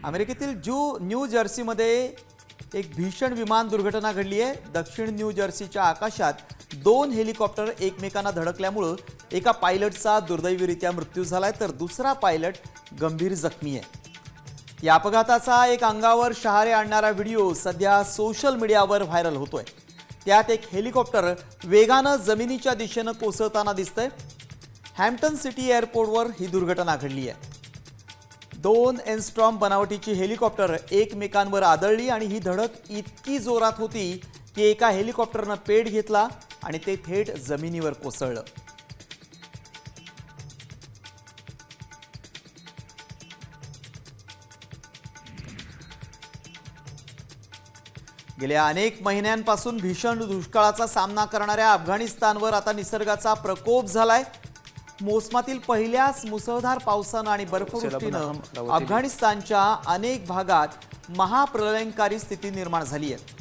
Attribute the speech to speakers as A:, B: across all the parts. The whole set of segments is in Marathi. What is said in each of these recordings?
A: अमेरिकेतील न्यू जर्सीमध्ये एक भीषण विमान दुर्घटना घडली आहे। दक्षिण न्यू जर्सीच्या आकाशात दोन हेलिकॉप्टर एकमेकांना धडकल्यामुळे एका पायलटचा दुर्दैवीरित्या मृत्यू झालाय तर दुसरा पायलट गंभीर जखमी आहे। या अपघाताचा एक अंगावर शहारे आणणारा व्हिडिओ सध्या सोशल मीडियावर व्हायरल होतोय। त्यात एक हेलिकॉप्टर वेगाने जमिनीच्या दिशेने कोसळताना दिसतंय। हॅम्प्टन सिटी एअरपोर्टवर ही दुर्घटना घडली आहे। दोन एनस्ट्रॉम बनावटीची हेलिकॉप्टर एकमेकांवर आदळली आणि ही धडक इतकी जोरात होती की एका हेलिकॉप्टरने पेट घेतला आणि ते थेट जमिनीवर कोसळलं। गेल्या अनेक महिन्यांपासून भीषण दुष्काळाचा सामना करणाऱ्या अफगाणिस्तानवर आता निसर्गाचा प्रकोप झालाय। मोसमातील पहिल्याच मुसळधार पावसाने आणि बर्फवृष्टीने अफगाणिस्तानच्या अनेक भागात महाप्रलयंकारी स्थिती निर्माण झाली आहे।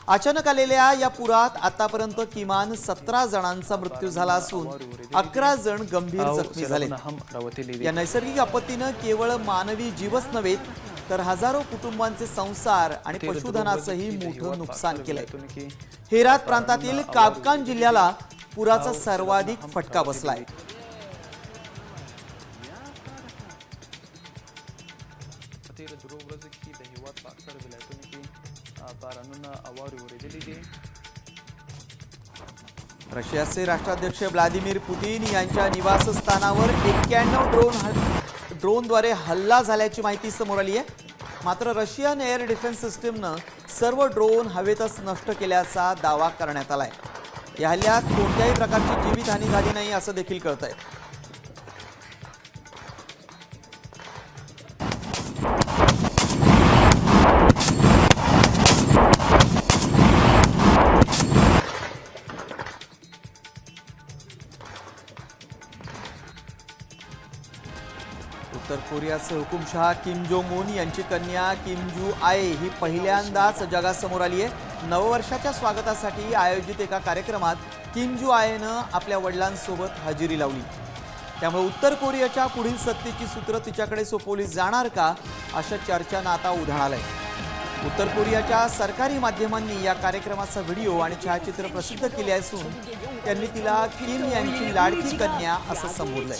A: अचानक आलेल्या या पुरात आतापर्यंत किमान 17 जणांचा मृत्यू झाला असून 11 जण गंभीर जखमी झाले। या नैसर्गिक आपत्तीने केवळ मानवी जीवच नव्हे तर हजारो कुटुंबांचे संसार आणि पशुधनाचेही मोठे नुकसान केले। हेरात प्रांतातील काबकान जिल्ह्याला पुराचा सर्वाधिक फटका बसलाय। रशियाचे राष्ट्राध्यक्ष व्लादिमीर पुतिन यांच्या निवासस्थानावर 91 ड्रोनद्वारे हल्ला झाल्याची माहिती समोर आली आहे। मात्र रशियन एअर डिफेन्स सिस्टीमने सर्व ड्रोन हवेतच नष्ट केल्याचा दावा करण्यात आलाय। या हल्ल्यात कोणत्याही प्रकारची जीवितहानी झाली नाही असं देखील कळतंय। उत्तर कोरियाचे हुकुमशहा किम जोंग उन यांची कन्या किम जू आय ही पहिल्यांदाच जगासमोर आली आहे। नववर्षाच्या स्वागतासाठी आयोजित एका कार्यक्रमात किम जू आयने आपल्या वडिलांसोबत हजेरी लावली। त्यामुळे उत्तर कोरियाच्या पुढील सत्तेची सूत्र तिच्याकडे सोपवली जाणार का अशा चर्चांना आता उधाण आलंय। उत्तर कोरियाच्या सरकारी माध्यमांनी या कार्यक्रमाचा व्हिडिओ आणि छायाचित्र प्रसिद्ध केले असून त्यांनी तिला किम यांची लाडकी कन्या असं संबोधलंय।